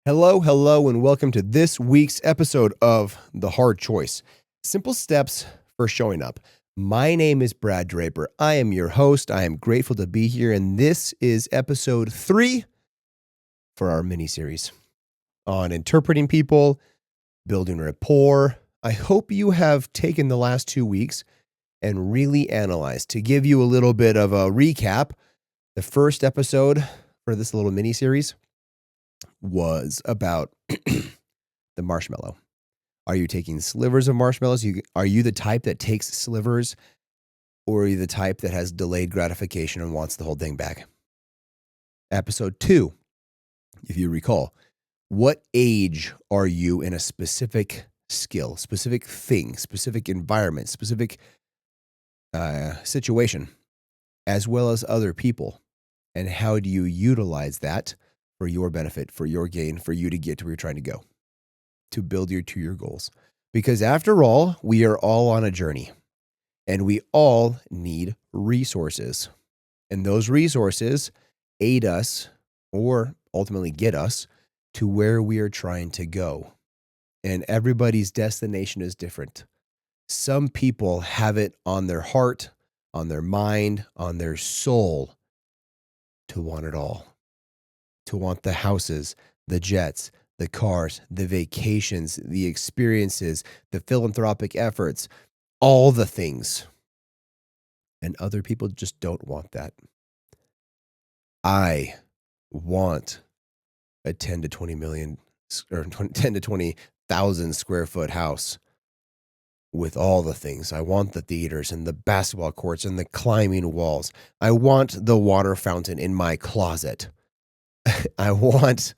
Hello, hello, and welcome to this week's episode of The Hard Choice. Simple steps for showing up. My name is Brad Draper. I am your host. I am grateful to be here, and this is episode 3 for our mini-series on interpreting people, building rapport. I hope you have taken the last 2 weeks and really analyzed. To give you a little bit of a recap, the first episode for this little mini-series was about the marshmallow. Are you taking slivers of marshmallows? Are you the type that takes slivers, or are you the type that has delayed gratification and wants the whole thing back? Episode 2, if you recall, what age are you in a specific skill, specific thing, specific environment, specific situation, as well as other people? And how do you utilize that for your benefit, for your gain, for you to get to where you're trying to go, to build your goals? Because after all, we are all on a journey, and we all need resources. And those resources aid us, or ultimately get us, to where we are trying to go. And everybody's destination is different. Some people have it on their heart, on their mind, on their soul to want it all. To want the houses, the jets, the cars, the vacations, the experiences, the philanthropic efforts, all the things. And other people just don't want that. I want a 10 to 20 million or 10 to 20,000 square foot house with all the things. I want the theaters and the basketball courts and the climbing walls. I want the water fountain in my closet. I want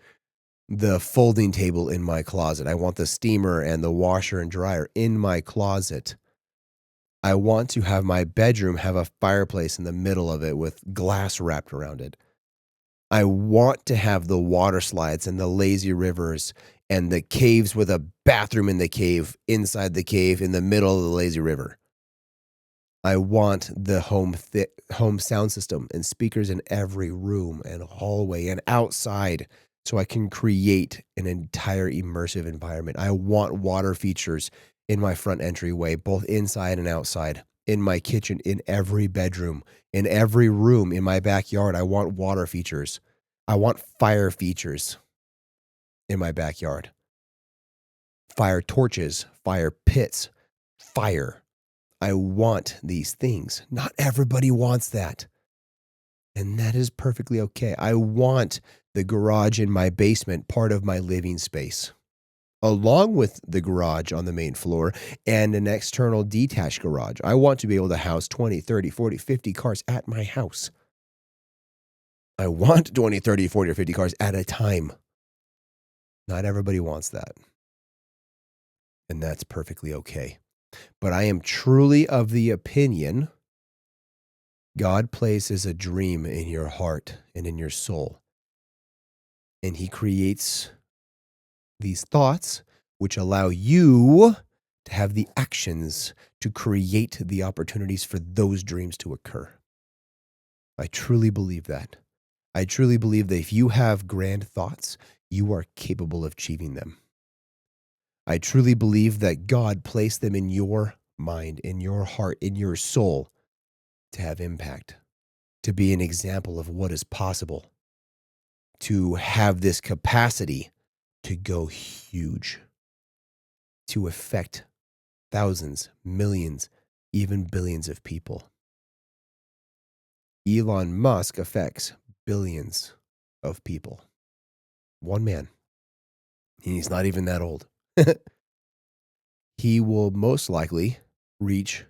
the folding table in my closet. I want the steamer and the washer and dryer in my closet. I want to have my bedroom have a fireplace in the middle of it with glass wrapped around it. I want to have the water slides and the lazy rivers and the caves with a bathroom in the cave, inside the cave, in the middle of the lazy river. I want the home sound system and speakers in every room and hallway and outside, so I can create an entire immersive environment. I want water features in my front entryway, both inside and outside, in my kitchen, in every bedroom, in every room, in my backyard. I want water features. I want fire features in my backyard. Fire torches, fire pits, fire. I want these things. Not everybody wants that. And that is perfectly okay. I want the garage in my basement part of my living space, along with the garage on the main floor and an external detached garage. I want to be able to house 20, 30, 40, 50 cars at my house. I want 20, 30, 40, or 50 cars at a time. Not everybody wants that. And that's perfectly okay. But I am truly of the opinion God places a dream in your heart and in your soul. And He creates these thoughts which allow you to have the actions to create the opportunities for those dreams to occur. I truly believe that. I truly believe that if you have grand thoughts, you are capable of achieving them. I truly believe that God placed them in your mind, in your heart, in your soul to have impact, to be an example of what is possible, to have this capacity to go huge, to affect thousands, millions, even billions of people. Elon Musk affects billions of people. One man. He's not even that old. He will most likely reach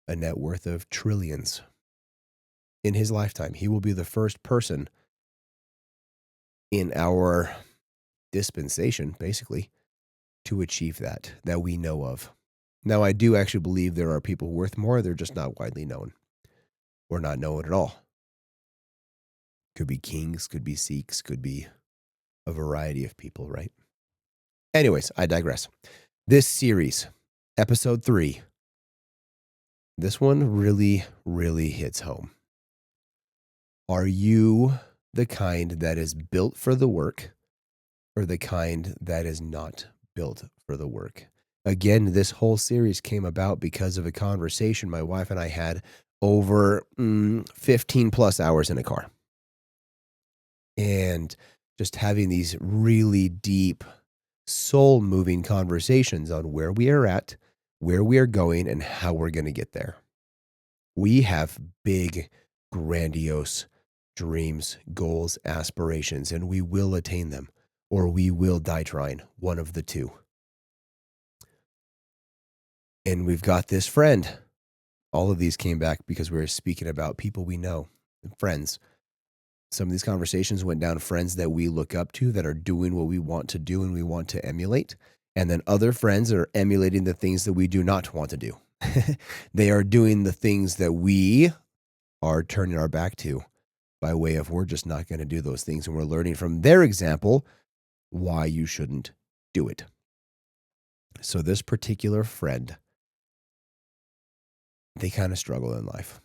a net worth of trillions in his lifetime. He will be the first person in our dispensation, basically, to achieve that we know of. Now, I do actually believe there are people worth more. They're just not widely known or not known at all. Could be kings, could be Sikhs, could be a variety of people, right? Anyways, I digress. This series, episode 3, this one really, really hits home. Are you the kind that is built for the work, or the kind that is not built for the work. Again, this whole series came about because of a conversation my wife and I had over 15 plus hours in a car. And just having these really deep, soul moving conversations on where we are at, where we are going, and how we're going to get there. We have big, grandiose dreams, goals, aspirations, and we will attain them, or we will die trying, one of the two. And we've got this friend. All of these came back because we were speaking about people we know, friends. Some of these conversations went down friends that we look up to that are doing what we want to do and we want to emulate. And then other friends that are emulating the things that we do not want to do. They are doing the things that we are turning our back to by way of we're just not going to do those things. And we're learning from their example why you shouldn't do it. So this particular friend, they kind of struggle in life.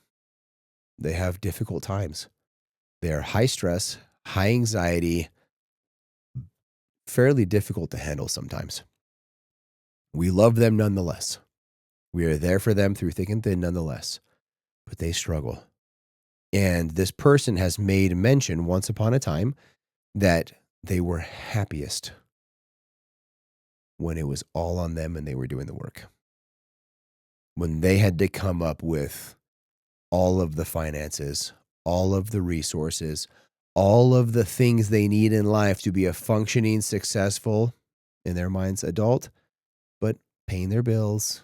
They have difficult times. They're high stress, high anxiety, fairly difficult to handle sometimes. We love them nonetheless. We are there for them through thick and thin nonetheless, but they struggle. And this person has made mention once upon a time that they were happiest when it was all on them and they were doing the work. When they had to come up with all of the finances, all of the resources, all of the things they need in life to be a functioning, successful, in their minds, adult, but paying their bills,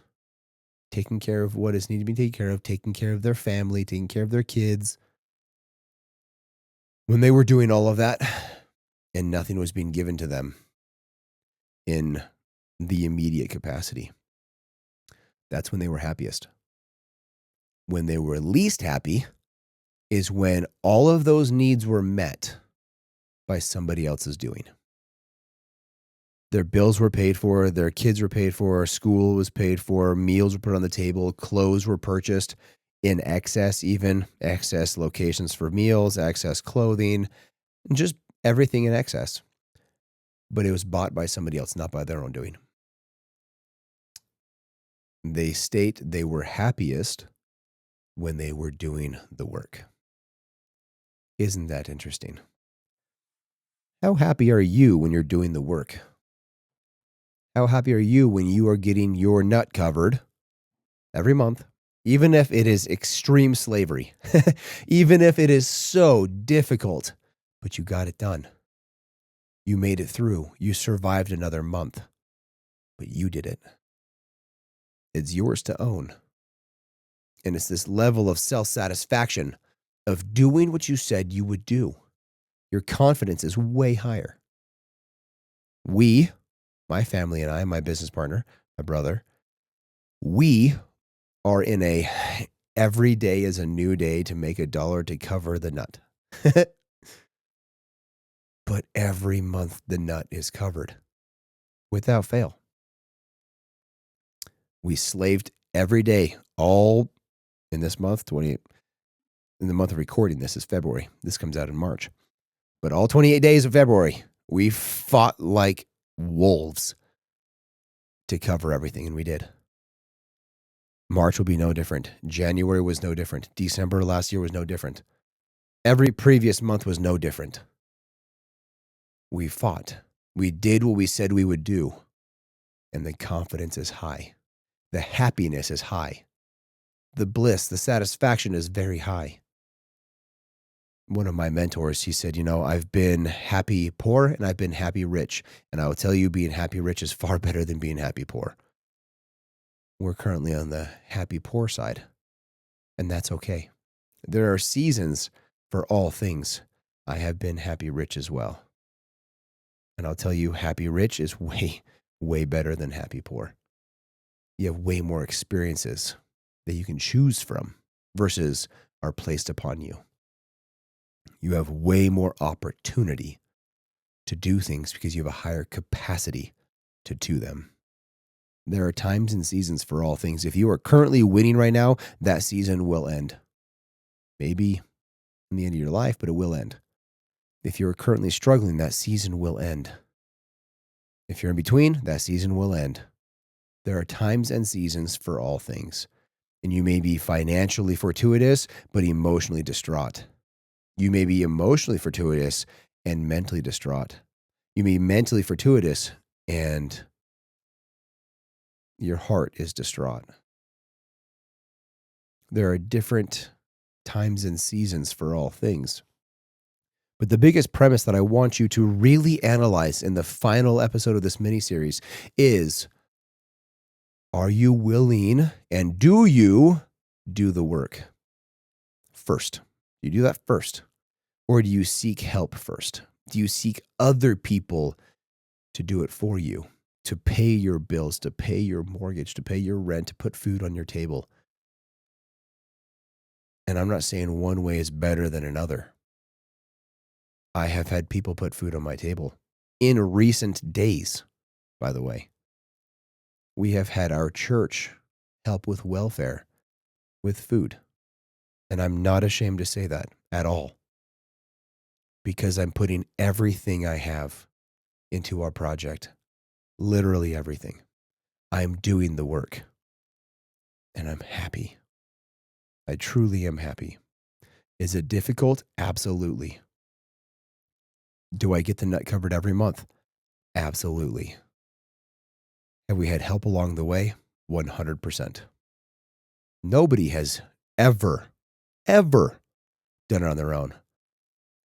taking care of what is needed to be taken care of, taking care of their family, taking care of their kids. When they were doing all of that and nothing was being given to them in the immediate capacity, that's when they were happiest. When they were least happy is when all of those needs were met by somebody else's doing. Their bills were paid for, their kids were paid for, school was paid for, meals were put on the table, clothes were purchased in excess, even excess locations for meals, excess clothing, and just everything in excess. But it was bought by somebody else, not by their own doing. They state they were happiest when they were doing the work. Isn't that interesting? How happy are you when you're doing the work? How happy are you when you are getting your nut covered every month, even if it is extreme slavery, even if it is so difficult, but you got it done. You made it through. You survived another month, but you did it. It's yours to own. And it's this level of self-satisfaction of doing what you said you would do. Your confidence is way higher. We, my family and I, my business partner, my brother, we are in a every day is a new day to make $1 to cover the nut. But every month the nut is covered without fail. We slaved every day, all in this month, in the month of recording this is February. This comes out in March. But all 28 days of February, we fought like wolves to cover everything, and we did. March will be no different. January was no different. December last year was no different. Every previous month was no different. We fought. We did what we said we would do. And the confidence is high. The happiness is high. The bliss, the satisfaction is very high. One of my mentors, he said, I've been happy poor and I've been happy rich. And I will tell you, being happy rich is far better than being happy poor. We're currently on the happy poor side, and that's okay. There are seasons for all things. I have been happy rich as well. And I'll tell you, happy rich is way, way better than happy poor. You have way more experiences that you can choose from versus are placed upon you. You have way more opportunity to do things because you have a higher capacity to do them. There are times and seasons for all things. If you are currently winning right now, that season will end. Maybe in the end of your life, but it will end. If you're currently struggling, that season will end. If you're in between, that season will end. There are times and seasons for all things. And you may be financially fortuitous, but emotionally distraught. You may be emotionally fortuitous and mentally distraught. You may be mentally fortuitous and your heart is distraught. There are different times and seasons for all things. But the biggest premise that I want you to really analyze in the final episode of this miniseries is, are you willing and do you do the work first? Do you do that first? Or do you seek help first? Do you seek other people to do it for you, to pay your bills, to pay your mortgage, to pay your rent, to put food on your table? And I'm not saying one way is better than another. I have had people put food on my table in recent days, by the way. We have had our church help with welfare, with food. And I'm not ashamed to say that at all, because I'm putting everything I have into our project, literally everything. I'm doing the work, and I'm happy. I truly am happy. Is it difficult? Absolutely. Do I get the nut covered every month? Absolutely. Have we had help along the way? 100%. Nobody has ever done it on their own.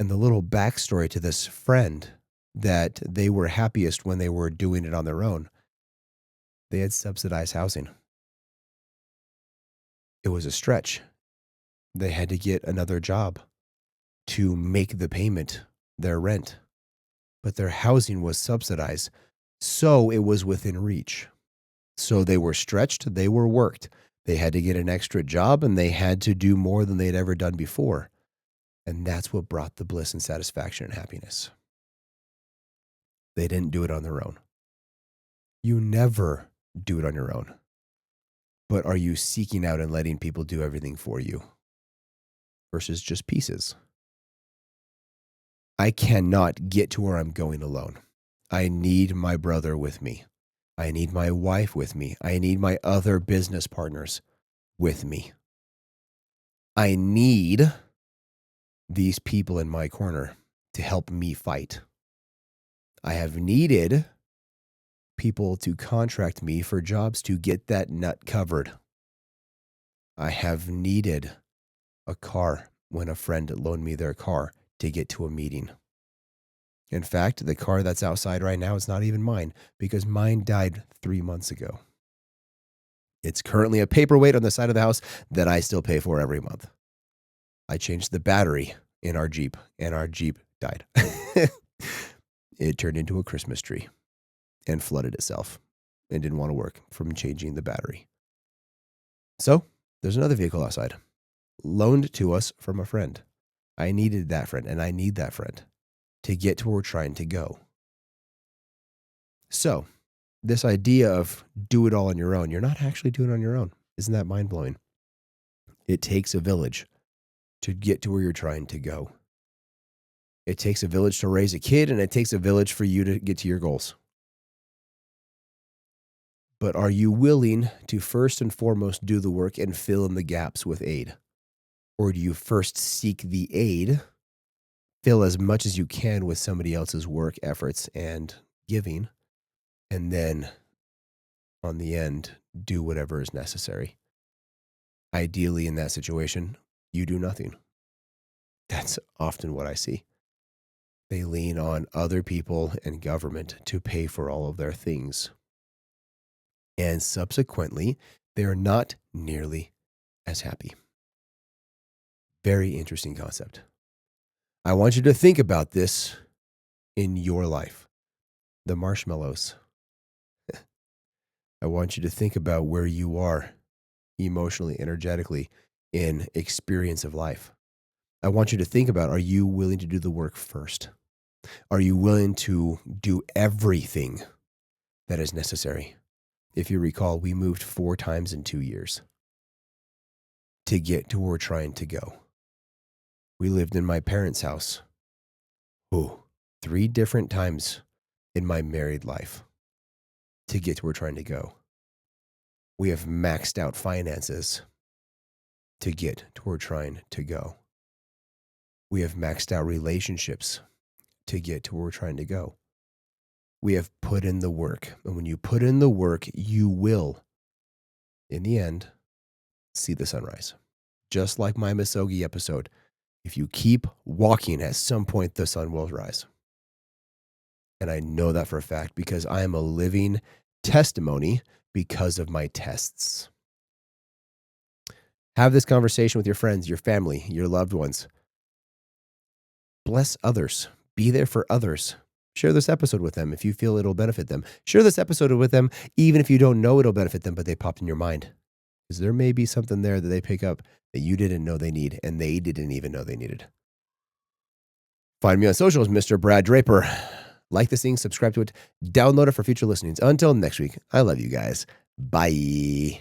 And the little backstory to this friend, that they were happiest when they were doing it on their own. They had subsidized housing. It was a stretch. They had to get another job to make the payment, their rent. But their housing was subsidized, so it was within reach. So they were stretched, they were worked. They had to get an extra job, and they had to do more than they'd ever done before. And that's what brought the bliss and satisfaction and happiness. They didn't do it on their own. You never do it on your own. But are you seeking out and letting people do everything for you versus just pieces? I cannot get to where I'm going alone. I need my brother with me. I need my wife with me. I need my other business partners with me. I need these people in my corner to help me fight. I have needed people to contract me for jobs to get that nut covered. I have needed a car when a friend loaned me their car to get to a meeting. In fact, the car that's outside right now is not even mine, because mine died 3 months ago. It's currently a paperweight on the side of the house that I still pay for every month. I changed the battery in our Jeep, and our Jeep died. It turned into a Christmas tree and flooded itself and didn't want to work from changing the battery. So there's another vehicle outside, loaned to us from a friend. I needed that friend, and I need that friend to get to where we're trying to go. So this idea of do it all on your own, you're not actually doing it on your own. Isn't that mind-blowing? It takes a village to get to where you're trying to go. It takes a village to raise a kid, and it takes a village for you to get to your goals. But are you willing to first and foremost do the work and fill in the gaps with aid? Or do you first seek the aid, fill as much as you can with somebody else's work, efforts, and giving, and then on the end, do whatever is necessary? Ideally, in that situation, you do nothing. That's often what I see. They lean on other people and government to pay for all of their things. And subsequently, they are not nearly as happy. Very interesting concept. I want you to think about this in your life. The marshmallows. I want you to think about where you are emotionally, energetically, in experience of life. I want you to think about, are you willing to do the work first? Are you willing to do everything that is necessary? If you recall, we moved 4 times in 2 years to get to where we're trying to go. We lived in my parents' house. 3 different times in my married life. to get to where we're trying to go. We have maxed out finances to get to where we're trying to go. We have maxed out relationships to get to where we're trying to go. We have put in the work. And when you put in the work, you will, in the end, see the sunrise. Just like my Misogi episode. If you keep walking, at some point the sun will rise. And I know that for a fact because I am a living testimony because of my tests. Have this conversation with your friends, your family, your loved ones. Bless others. Be there for others. Share this episode with them if you feel it'll benefit them. Share this episode with them even if you don't know it'll benefit them, but they popped in your mind. Because there may be something there that they pick up that you didn't know they need and they didn't even know they needed. Find me on socials, Mr. Brad Draper. Like this thing, subscribe to it, download it for future listenings. Until next week, I love you guys. Bye.